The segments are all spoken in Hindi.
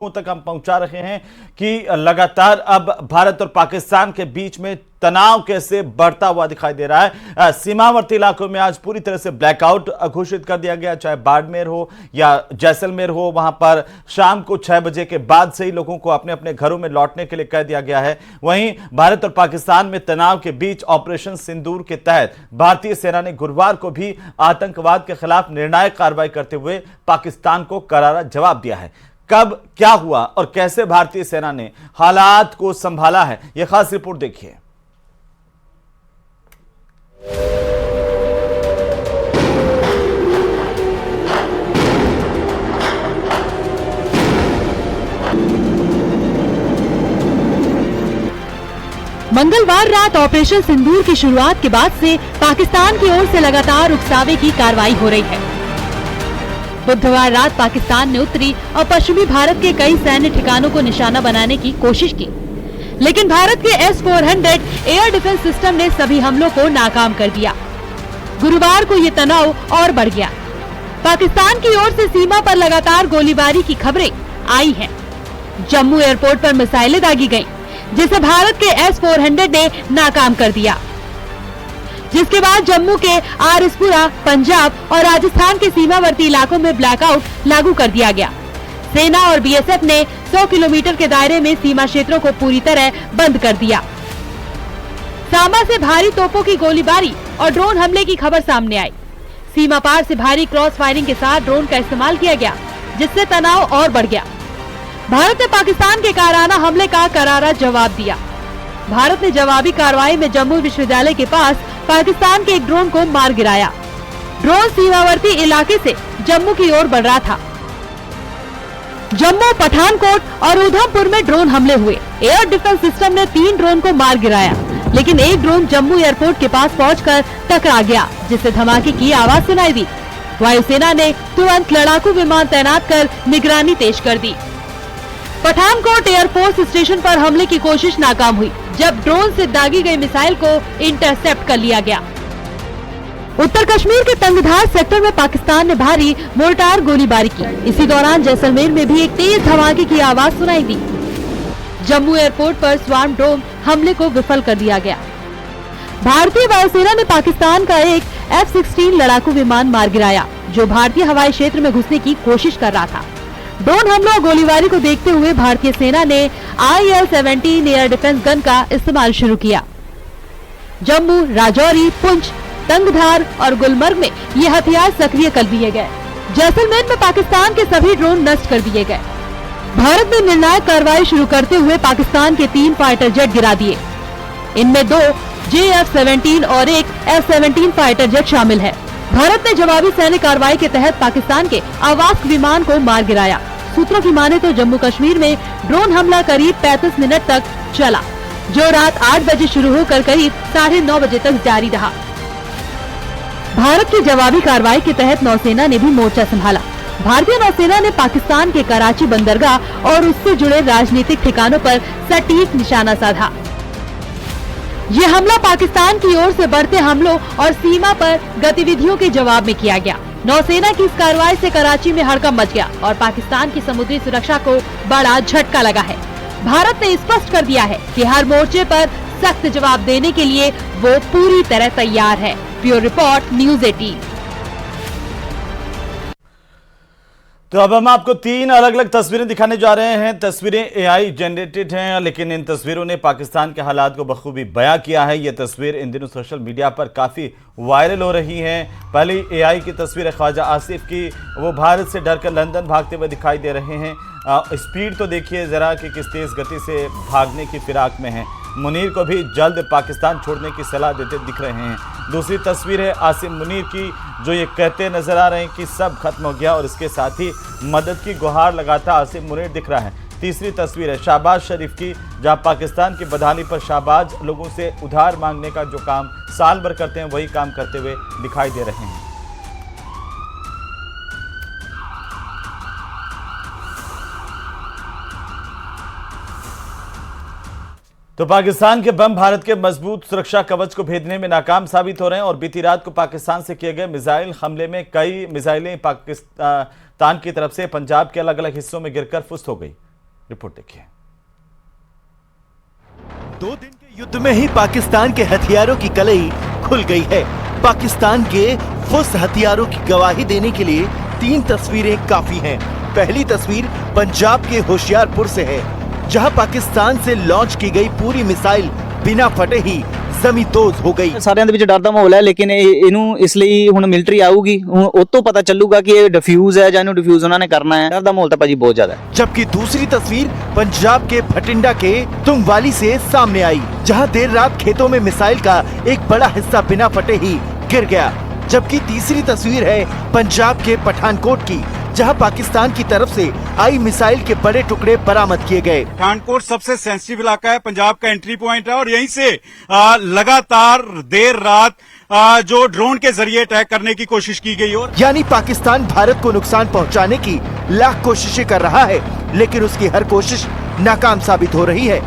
तक हम पहुंचा रहे हैं कि लगातार अब भारत और पाकिस्तान के बीच में तनाव कैसे बढ़ता हुआ दिखाई दे रहा है। सीमावर्ती इलाकों में आज पूरी तरह से ब्लैकआउट घोषित कर दिया गया, चाहे बाड़मेर हो या जैसलमेर हो। वहां पर शाम को 6 बजे के बाद से ही लोगों को अपने अपने घरों में लौटने के लिए कह दिया गया है। वहीं भारत और पाकिस्तान में तनाव के बीच ऑपरेशन सिंदूर के तहत भारतीय सेना ने गुरुवार को भी आतंकवाद के खिलाफ निर्णायक कार्रवाई करते हुए पाकिस्तान को करारा जवाब दिया है। कब क्या हुआ और कैसे भारतीय सेना ने हालात को संभाला है, यह खास रिपोर्ट देखिए। मंगलवार रात ऑपरेशन सिंदूर की शुरुआत के बाद से पाकिस्तान की ओर से लगातार उकसावे की कार्रवाई हो रही है। बुधवार रात पाकिस्तान ने उत्तरी और पश्चिमी भारत के कई सैन्य ठिकानों को निशाना बनाने की कोशिश की, लेकिन भारत के S-400 एयर डिफेंस सिस्टम ने सभी हमलों को नाकाम कर दिया। गुरुवार को ये तनाव और बढ़ गया। पाकिस्तान की ओर से सीमा पर लगातार गोलीबारी की खबरें आई हैं। जम्मू एयरपोर्ट पर मिसाइलें दागी गईं, जिसे भारत के S-400 ने नाकाम कर दिया, जिसके बाद जम्मू के आरएसपुरा, पंजाब और राजस्थान के सीमावर्ती इलाकों में ब्लैकआउट लागू कर दिया गया। सेना और बीएसएफ ने 100 किलोमीटर के दायरे में सीमा क्षेत्रों को पूरी तरह बंद कर दिया। सांबा से भारी तोपों की गोलीबारी और ड्रोन हमले की खबर सामने आई। सीमा पार से भारी क्रॉस फायरिंग के साथ ड्रोन का इस्तेमाल किया गया, जिससे तनाव और बढ़ गया। भारत ने पाकिस्तान के काराना हमले का करारा जवाब दिया। भारत ने जवाबी कार्रवाई में जम्मू विश्वविद्यालय के पास पाकिस्तान के एक ड्रोन को मार गिराया। ड्रोन सीमावर्ती इलाके से जम्मू की ओर बढ़ रहा था। जम्मू, पठानकोट और उधमपुर में ड्रोन हमले हुए। एयर डिफेंस सिस्टम ने 3 ड्रोन को मार गिराया, लेकिन एक ड्रोन जम्मू एयरपोर्ट के पास पहुंचकर टकरा गया, जिससे धमाके की आवाज सुनाई दी। वायुसेना ने तुरंत लड़ाकू विमान तैनात कर निगरानी तेज कर दी। पठानकोट एयरफोर्स स्टेशन पर हमले की कोशिश नाकाम हुई, जब ड्रोन से दागी गई मिसाइल को इंटरसेप्ट कर लिया गया। उत्तर कश्मीर के तंगधार सेक्टर में पाकिस्तान ने भारी मोर्टार गोलीबारी की। इसी दौरान जैसलमेर में भी एक तेज धमाके की आवाज सुनाई दी। जम्मू एयरपोर्ट पर स्वार्म ड्रोन हमले को विफल कर दिया गया। भारतीय वायुसेना ने पाकिस्तान का एक F-16 लड़ाकू विमान मार गिराया, जो भारतीय हवाई क्षेत्र में घुसने की कोशिश कर रहा था। ड्रोन हमलों और गोलीबारी को देखते हुए भारतीय सेना ने IL-17 एयर डिफेंस गन का इस्तेमाल शुरू किया। जम्मू, राजौरी, पुंछ, तंगधार और गुलमर्ग में ये हथियार सक्रिय कर दिए गए। जैसलमेर में पाकिस्तान के सभी ड्रोन नष्ट कर दिए गए। भारत ने निर्णायक कार्रवाई शुरू करते हुए पाकिस्तान के 3 फाइटर जेट गिरा दिए। इनमें 2 JF-17 और एक F-17 फाइटर जेट शामिल है। भारत ने जवाबी सैन्य कार्रवाई के तहत पाकिस्तान के अवास्क विमान को मार गिराया। सूत्रों की माने तो जम्मू कश्मीर में ड्रोन हमला करीब 35 मिनट तक चला, जो रात 8 बजे शुरू होकर करीब 9:30 बजे तक जारी रहा। भारत की जवाबी कार्रवाई के तहत नौसेना ने भी मोर्चा संभाला। भारतीय नौसेना ने पाकिस्तान के कराची बंदरगाह और उससे जुड़े राजनीतिक ठिकानों पर सटीक निशाना साधा। ये हमला पाकिस्तान की ओर से बढ़ते हमलों और सीमा पर गतिविधियों के जवाब में किया गया। नौसेना की इस कार्रवाई से कराची में हड़कंप मच गया और पाकिस्तान की समुद्री सुरक्षा को बड़ा झटका लगा है। भारत ने स्पष्ट कर दिया है कि हर मोर्चे पर सख्त जवाब देने के लिए वो पूरी तरह तैयार है। Bureau report, news 18। तो अब हम आपको 3 अलग अलग तस्वीरें दिखाने जा रहे हैं। तस्वीरें AI जनरेटेड हैं, लेकिन इन तस्वीरों ने पाकिस्तान के हालात को बखूबी बयां किया है। ये तस्वीर इन दिनों सोशल मीडिया पर काफ़ी वायरल हो रही है। पहली AI की तस्वीर है ख्वाजा आसिफ की। वो भारत से डरकर लंदन भागते हुए दिखाई दे रहे हैं। स्पीड तो देखिए ज़रा कि किस तेज़ गति से भागने की फिराक में है। मुनीर को भी जल्द पाकिस्तान छोड़ने की सलाह देते दिख रहे हैं। दूसरी तस्वीर है आसिम मुनीर की, जो ये कहते नजर आ रहे हैं कि सब खत्म हो गया और इसके साथ ही मदद की गुहार लगाता आसिम मुनीर दिख रहा है। तीसरी तस्वीर है शाहबाज शरीफ की, जहां पाकिस्तान की बदहाली पर शाहबाज लोगों से उधार मांगने का जो काम साल भर करते हैं, वही काम करते हुए दिखाई दे रहे हैं। तो पाकिस्तान के बम भारत के मजबूत सुरक्षा कवच को भेदने में नाकाम साबित हो रहे हैं और बीती रात को पाकिस्तान से किए गए मिसाइल हमले में कई मिसाइलें पाकिस्तान की तरफ से पंजाब के अलग अलग हिस्सों में गिरकर फुस्त हो गई। रिपोर्ट देखिए। 2 दिन के युद्ध में ही पाकिस्तान के हथियारों की कलई खुल गई है। पाकिस्तान के उस हथियारों की गवाही देने के लिए 3 तस्वीरें काफी हैं। पहली तस्वीर पंजाब के होशियारपुर से है, जहां पाकिस्तान से लॉन्च की गई पूरी मिसाइल बिना फटे ही ਜ਼ਮੀਦੋਜ਼ ਹੋ ਗਈ। ਸਾਰਿਆਂ ਦੇ ਵਿੱਚ ਡਰ ਦਾ ਮਾਹੌਲ ਹੈ, ਲੇਕਿਨ ਇਹਨੂੰ ਇਸ ਲਈ ਹੁਣ ਮਿਲਟਰੀ ਆਊਗੀ, ਉਹ ਤੋਂ ਪਤਾ ਚੱਲੂਗਾ ਕਿ ਇਹ ਡਿਫਿਊਜ਼ ਹੈ ਜਾਂ ਇਹਨੂੰ ਡਿਫਿਊਜ਼ ਉਹਨਾਂ ਨੇ ਕਰਨਾ ਹੈ। ਡਰ ਦਾ ਮਾਹੌਲ ਤਾਂ ਭਾਜੀ ਬਹੁਤ ਜ਼ਿਆਦਾ ਹੈ। जबकि दूसरी तस्वीर पंजाब के भटिंडा के तुंगवाली से सामने आई, जहां देर रात खेतों में मिसाइल का एक बड़ा हिस्सा बिना फटे ही गिर गया। जबकि तीसरी तस्वीर है पंजाब के पठानकोट की, जहां पाकिस्तान की तरफ से आई मिसाइल के बड़े टुकड़े बरामद किए गए। पठानकोट सबसे सेंसिटिव इलाका है, पंजाब का एंट्री पॉइंट है और यहीं से लगातार देर रात जो ड्रोन के जरिए अटैक करने की कोशिश की गई। और यानी पाकिस्तान भारत को नुकसान पहुंचाने की लाख कोशिशें कर रहा है, लेकिन उसकी हर कोशिश नाकाम साबित हो रही है।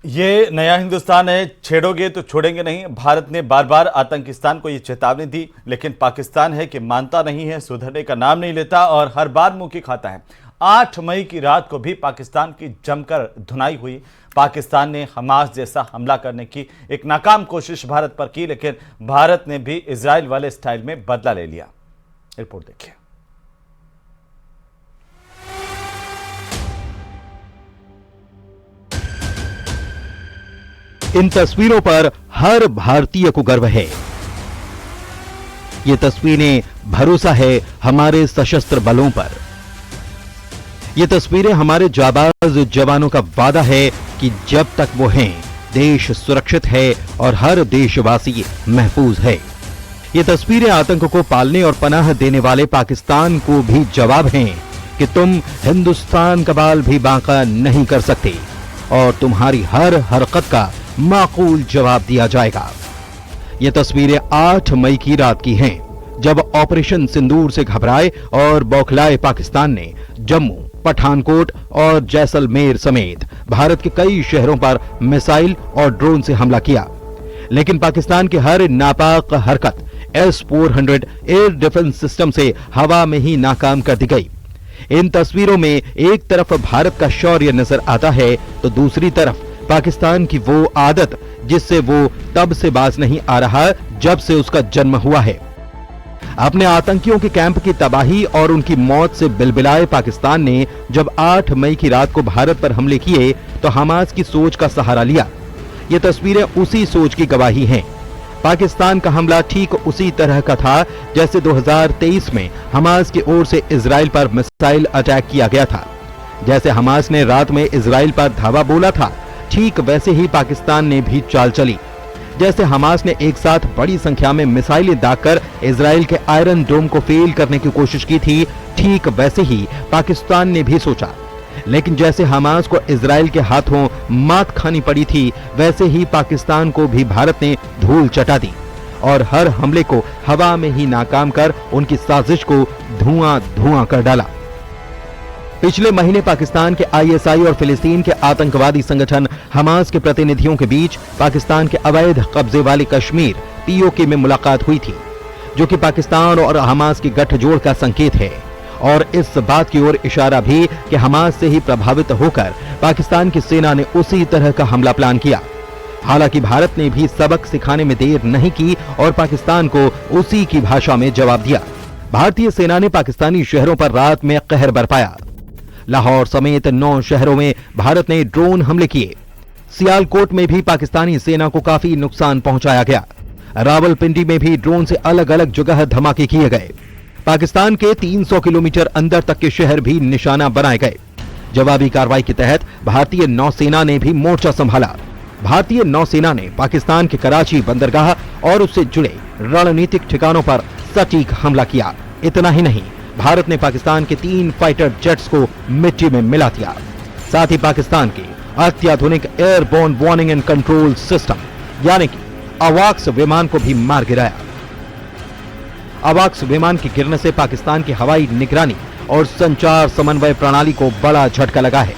ये नया हिंदुस्तान है, छेड़ोगे तो छोड़ेंगे नहीं। भारत ने बार बार आतंकिस्तान को ये चेतावनी दी, लेकिन पाकिस्तान है कि मानता नहीं है, सुधरने का नाम नहीं लेता और हर बार मुंह की खाता है। 8 मई की रात को भी पाकिस्तान की जमकर धुनाई हुई। पाकिस्तान ने हमास जैसा हमला करने की एक नाकाम कोशिश भारत पर की, लेकिन भारत ने भी इजराइल वाले स्टाइल में बदला ले लिया। रिपोर्ट देखिए। इन तस्वीरों पर हर भारतीय को गर्व है। ये तस्वीरें भरोसा है हमारे सशस्त्र बलों पर। ये तस्वीरें हमारे जाबाज जवानों का वादा है कि जब तक वो हैं, देश सुरक्षित है और हर देशवासी महफूज है। ये तस्वीरें आतंक को पालने और पनाह देने वाले पाकिस्तान को भी जवाब हैं कि तुम हिंदुस्तान का बाल भी बांका नहीं कर सकते और तुम्हारी हर हरकत का माकूल जवाब दिया जाएगा। ये तस्वीरें 8 मई की रात की हैं, जब ऑपरेशन सिंदूर से घबराए और बौखलाए पाकिस्तान ने जम्मू, पठानकोट और जैसलमेर समेत भारत के कई शहरों पर मिसाइल और ड्रोन से हमला किया। लेकिन पाकिस्तान की हर नापाक हरकत S-400 एयर डिफेंस सिस्टम से हवा में ही नाकाम कर दी गई। इन तस्वीरों में एक तरफ भारत का शौर्य नजर आता है, तो दूसरी तरफ पाकिस्तान की वो आदत जिससे वो तब से बाज नहीं आ रहा जब से उसका जन्म हुआ है। अपने आतंकियों के कैंप की तबाही और उनकी मौत से बिलबिलाए पाकिस्तान ने जब 8 मई की रात को भारत पर हमले किए तो हमास की सोच का सहारा लिया। ये तस्वीरें उसी सोच की गवाही हैं। पाकिस्तान का हमला ठीक उसी तरह का था जैसे 2023 में हमास की ओर से इजराइल पर मिसाइल अटैक किया गया था। जैसे हमास ने रात में इजराइल पर धावा बोला था, ठीक वैसे ही पाकिस्तान ने भी चाल चली। जैसे हमास ने एक साथ बड़ी संख्या में मिसाइलें दागकर इजराइल के आयरन डोम को फेल करने की कोशिश की थी, ठीक वैसे ही पाकिस्तान ने भी सोचा। लेकिन जैसे हमास को इजराइल के हाथों मात खानी पड़ी थी, वैसे ही पाकिस्तान को भी भारत ने धूल चटा दी और हर हमले को हवा में ही नाकाम कर उनकी साजिश को धुआं धुआं कर डाला। पिछले महीने पाकिस्तान के ISI और फिलिस्तीन के आतंकवादी संगठन हमास के प्रतिनिधियों के बीच पाकिस्तान के अवैध कब्जे वाले कश्मीर POK में मुलाकात हुई थी, जो कि पाकिस्तान और हमास की गठजोड़ का संकेत है और इस बात की ओर इशारा भी कि हमास से ही प्रभावित होकर पाकिस्तान की सेना ने उसी तरह का हमला प्लान किया। हालांकि भारत ने भी सबक सिखाने में देर नहीं की और पाकिस्तान को उसी की भाषा में जवाब दिया। भारतीय सेना ने पाकिस्तानी शहरों पर रात में कहर बरपाया। लाहौर समेत 9 शहरों में भारत ने ड्रोन हमले किए। सियालकोट में भी पाकिस्तानी सेना को काफी नुकसान पहुंचाया गया। रावलपिंडी में भी ड्रोन से अलग अलग जगह धमाके किए गए। पाकिस्तान के 300 किलोमीटर अंदर तक के शहर भी निशाना बनाए गए। जवाबी कार्रवाई के तहत भारतीय नौसेना ने भी मोर्चा संभाला। भारतीय नौसेना ने पाकिस्तान के कराची बंदरगाह और उससे जुड़े रणनीतिक ठिकानों पर सटीक हमला किया। इतना ही नहीं, भारत ने पाकिस्तान के 3 फाइटर जेट्स को मिट्टी में मिला दिया। साथ ही पाकिस्तान के अत्याधुनिक airborne warning and control system यानी कि अवाक्स विमान को भी मार गिराया। अवाक्स विमान के गिरने से पाकिस्तान की हवाई निगरानी और संचार समन्वय प्रणाली को बड़ा झटका लगा है।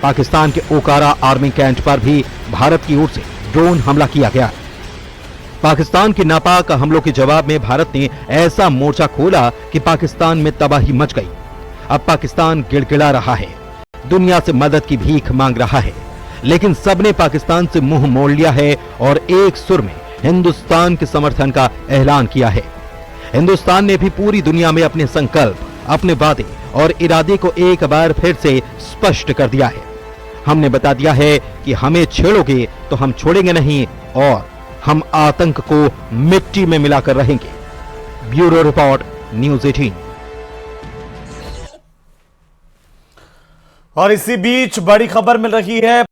पाकिस्तान के ओकारा आर्मी कैंट पर भी भारत की ओर से ड्रोन हमला किया गया। पाकिस्तान के नापाक हमलों के जवाब में भारत ने ऐसा मोर्चा खोला कि पाकिस्तान में तबाही मच गई। अब पाकिस्तान गिड़गिड़ा रहा है दुनिया से मदद की भीख मांग रहा है, लेकिन सबने पाकिस्तान से मुंह मोड़ लिया है और एक सुर में हिंदुस्तान के समर्थन का ऐलान किया है। हिंदुस्तान ने भी पूरी दुनिया में अपने संकल्प, अपने वादे और इरादे को एक बार फिर से स्पष्ट कर दिया है। हमने बता दिया है कि हमें छेड़ोगे तो हम छोड़ेंगे नहीं और हम आतंक को मिट्टी में मिलाकर रहेंगे। Bureau report, news 18। और इसी बीच बड़ी खबर मिल रही है।